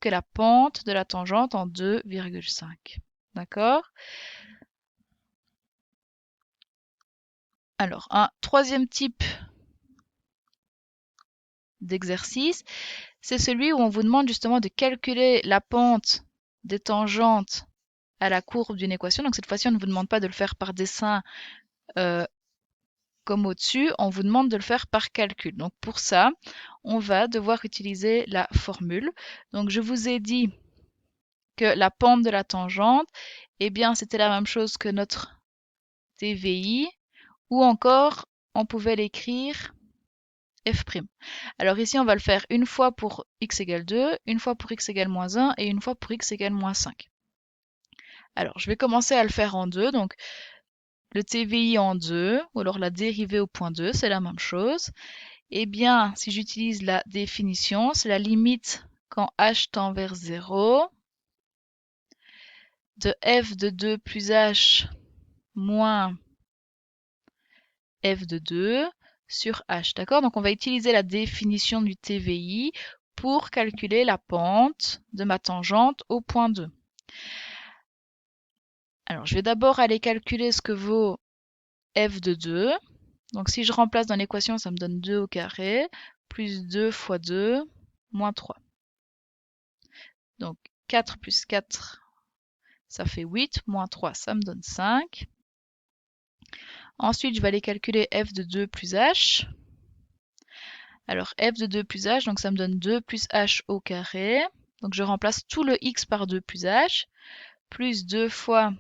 que la pente de la tangente en 2,5. D'accord? Alors, un troisième type d'exercice, c'est celui où on vous demande justement de calculer la pente des tangentes à la courbe d'une équation. Donc cette fois-ci, on ne vous demande pas de le faire par dessin comme au-dessus, on vous demande de le faire par calcul. Donc pour ça, on va devoir utiliser la formule. Donc je vous ai dit que la pente de la tangente, eh bien c'était la même chose que notre TVI, ou encore on pouvait l'écrire f'. Alors ici, on va le faire une fois pour x égale 2, une fois pour x égale moins 1 et une fois pour x égale moins 5. Alors, je vais commencer à le faire en deux. Donc, le TVI en 2, ou alors la dérivée au point 2, c'est la même chose. Eh bien, si j'utilise la définition, c'est la limite quand h tend vers 0 de f de 2 plus h moins f de 2 sur h. D'accord? Donc, on va utiliser la définition du TVI pour calculer la pente de ma tangente au point 2. Alors, je vais d'abord aller calculer ce que vaut f de 2. Donc, si je remplace dans l'équation, ça me donne 2 au carré, plus 2 fois 2, moins 3. Donc, 4 plus 4, ça fait 8, moins 3, ça me donne 5. Ensuite, je vais aller calculer f de 2 plus h. Alors, f de 2 plus h, donc ça me donne 2 plus h au carré. Donc, je remplace tout le x par 2 plus h, plus 2 fois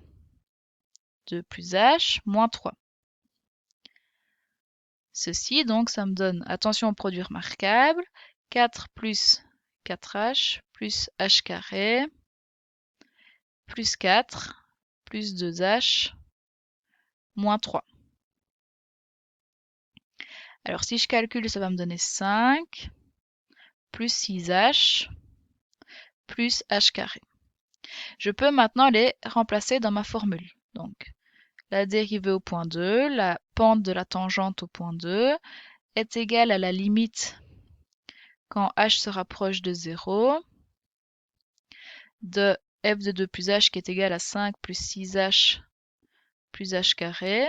2 plus h, moins 3. Ceci, donc, ça me donne, attention au produit remarquable, 4 plus 4h plus h carré, plus 4, plus 2h, moins 3. Alors, si je calcule, ça va me donner 5, plus 6h, plus h carré. Je peux maintenant les remplacer dans ma formule. Donc, la dérivée au point 2, la pente de la tangente au point 2, est égale à la limite quand h se rapproche de 0 de f de 2 plus h qui est égal à 5 plus 6h plus h carré,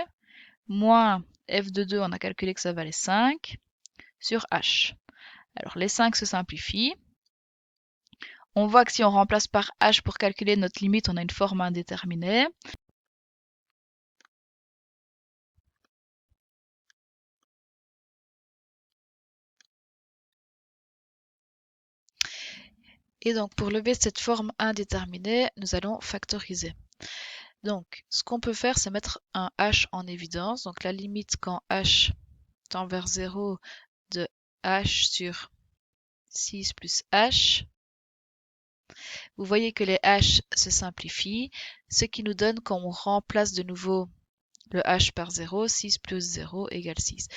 moins f de 2, on a calculé que ça valait 5, sur h. Alors les 5 se simplifient. On voit que si on remplace par h pour calculer notre limite, on a une forme indéterminée. Et donc pour lever cette forme indéterminée, nous allons factoriser. Donc ce qu'on peut faire, c'est mettre un h en évidence. Donc la limite quand h tend vers 0 de h sur 6 plus h. Vous voyez que les h se simplifient, ce qui nous donne, quand on remplace de nouveau le h par 0, 6 plus 0 égale 6.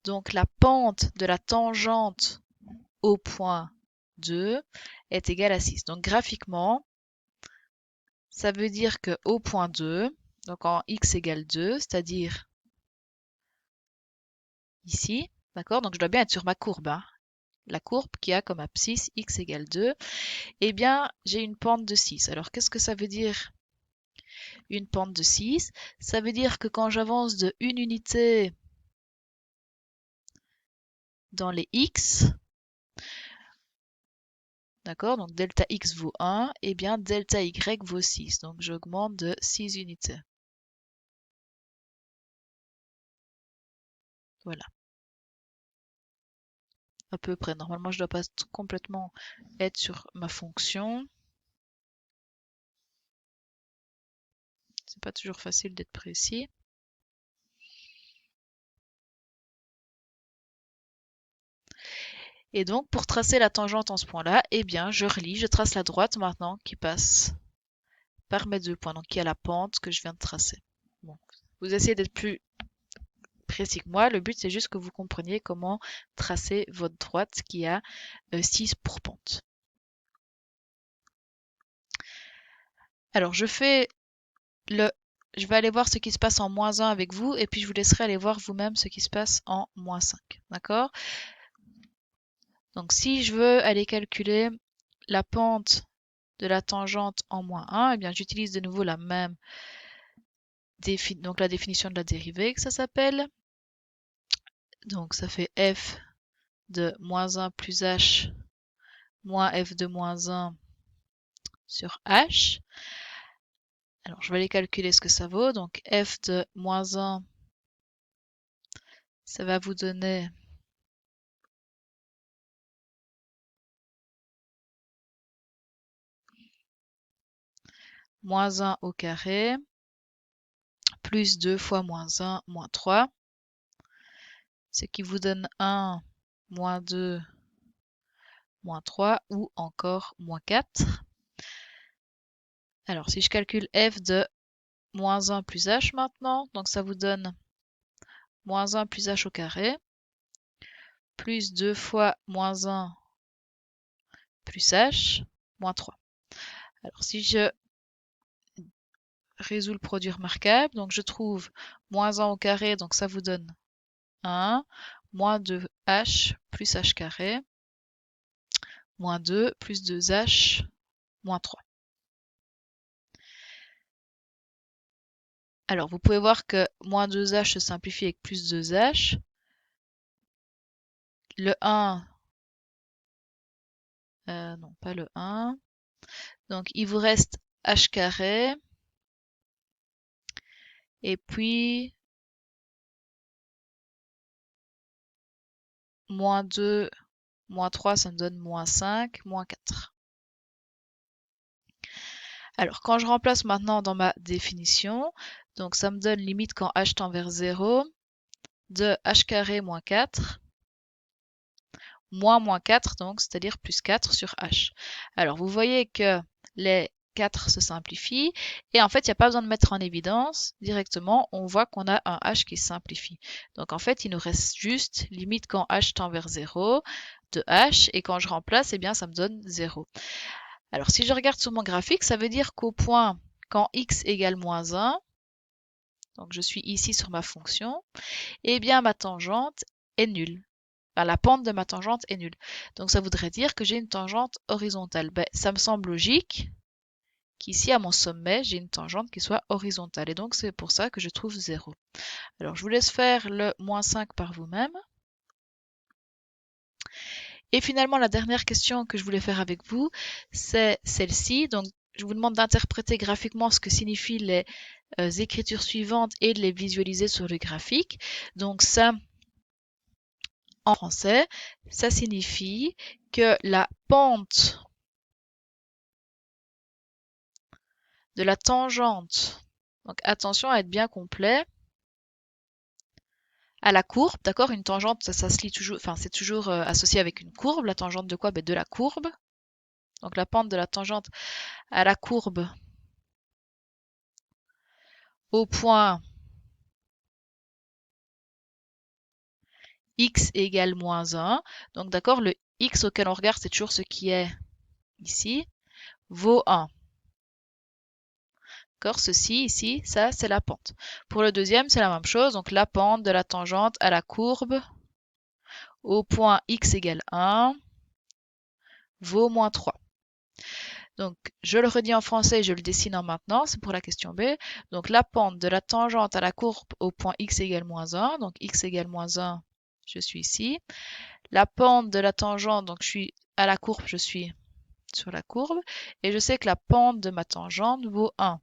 Donc la pente de la tangente au point 2 est égale à 6. Donc graphiquement, ça veut dire qu'au point 2, donc en x égale 2, c'est-à-dire ici, d'accord? Donc je dois bien être sur ma courbe, hein, la courbe qui a comme abscisse x égale 2, eh bien j'ai une pente de 6. Alors qu'est-ce que ça veut dire une pente de 6? Ça veut dire que quand j'avance de une unité dans les x, d'accord, donc delta x vaut 1, et bien delta y vaut 6. Donc j'augmente de 6 unités. Voilà. À peu près. Normalement, je dois pas complètement être sur ma fonction. C'est pas toujours facile d'être précis. Et donc, pour tracer la tangente en ce point-là, eh bien, je relie, je trace la droite maintenant qui passe par mes deux points, donc qui a la pente que je viens de tracer. Bon. Vous essayez d'être plus précis que moi. Le but, c'est juste que vous compreniez comment tracer votre droite qui a 6 pour pente. Alors, je vais aller voir ce qui se passe en moins 1 avec vous, et puis je vous laisserai aller voir vous-même ce qui se passe en moins 5. D'accord? Donc, si je veux aller calculer la pente de la tangente en moins 1, eh bien j'utilise de nouveau la même donc la définition de la dérivée que ça s'appelle. Donc ça fait f de moins 1 plus h moins f de moins 1 sur h. Alors je vais aller calculer ce que ça vaut. Donc f de moins 1, ça va vous donner moins 1 au carré, plus 2 fois moins 1, moins 3, ce qui vous donne 1, moins 2, moins 3, ou encore moins 4. Alors, si je calcule f de moins 1 plus h maintenant, donc ça vous donne moins 1 plus h au carré, plus 2 fois moins 1 plus h, moins 3. Alors, si je résous le produit remarquable, donc je trouve moins 1 au carré, donc ça vous donne 1, moins 2h plus h carré, moins 2 plus 2h, moins 3. Alors, vous pouvez voir que moins 2h se simplifie avec plus 2h. Le 1, non, pas le 1. Donc, il vous reste h carré. Et puis, moins 2, moins 3, ça me donne moins 5, moins 4. Alors, quand je remplace maintenant dans ma définition, donc ça me donne limite quand h tend vers 0, de h carré moins 4, moins 4, donc c'est-à-dire plus 4 sur h. Alors, vous voyez que les 4 se simplifient, et en fait, il n'y a pas besoin de mettre en évidence, directement, on voit qu'on a un h qui se simplifie. Donc en fait, il nous reste juste limite quand h tend vers 0, de h, et quand je remplace, eh bien, ça me donne 0. Alors, si je regarde sur mon graphique, ça veut dire qu'au point, quand x égale moins 1, donc je suis ici sur ma fonction, eh bien, ma tangente est nulle. Enfin, la pente de ma tangente est nulle. Donc, ça voudrait dire que j'ai une tangente horizontale. Ben, ça me semble logique qu'ici, à mon sommet, j'ai une tangente qui soit horizontale. Et donc, c'est pour ça que je trouve 0. Alors, je vous laisse faire le moins 5 par vous-même. Et finalement, la dernière question que je voulais faire avec vous, c'est celle-ci. Donc, je vous demande d'interpréter graphiquement ce que signifient les écritures suivantes et de les visualiser sur le graphique. Donc, ça, en français, ça signifie que la pente de la tangente, donc attention à être bien complet, à la courbe, d'accord? Une tangente, ça se lit toujours, enfin c'est toujours associé avec une courbe. La tangente de quoi? Ben, de la courbe. Donc la pente de la tangente à la courbe au point x égale moins 1. Donc d'accord, le x auquel on regarde, c'est toujours ce qui est ici, vaut 1. D'accord, ceci ici, ça c'est la pente. Pour le deuxième, c'est la même chose. Donc la pente de la tangente à la courbe au point x égale 1 vaut moins 3. Donc, je le redis en français et je le dessine en maintenant, c'est pour la question B. Donc, la pente de la tangente à la courbe au point x égale moins 1, donc x égale moins 1, je suis ici. La pente de la tangente, donc je suis à la courbe, je suis sur la courbe, et je sais que la pente de ma tangente vaut 1.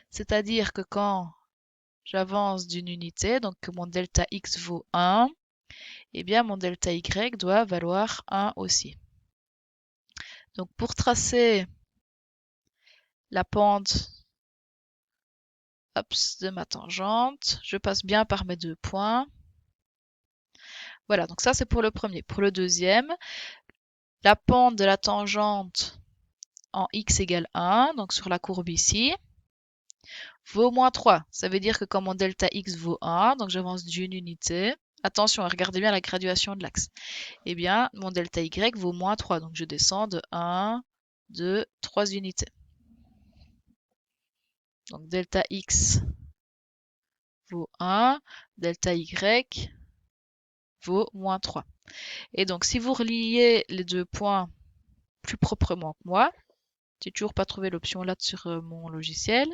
C'est-à-dire que quand j'avance d'une unité, donc que mon delta x vaut 1, eh bien mon delta y doit valoir 1 aussi. Donc pour tracer la pente de ma tangente, je passe bien par mes deux points. Voilà, donc ça c'est pour le premier. Pour le deuxième, la pente de la tangente en x égale 1, donc sur la courbe ici, vaut moins 3. Ça veut dire que quand mon delta x vaut 1, donc j'avance d'une unité, attention, regardez bien la graduation de l'axe, eh bien mon delta y vaut moins 3, donc je descends de 1, 2, 3 unités. Donc delta x vaut 1, delta y vaut moins 3. Et donc si vous reliez les deux points plus proprement que moi. J'ai toujours pas trouvé l'option là sur mon logiciel.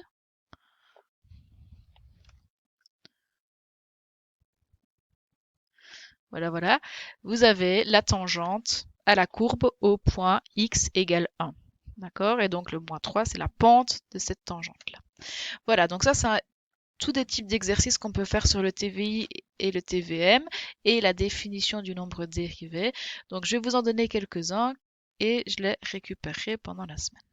Voilà, voilà. Vous avez la tangente à la courbe au point x égale 1. D'accord? Et donc le moins 3, c'est la pente de cette tangente-là. Voilà, donc ça, c'est tous des types d'exercices qu'on peut faire sur le TVI et le TVM et la définition du nombre dérivé. Donc je vais vous en donner quelques-uns et je les récupérerai pendant la semaine.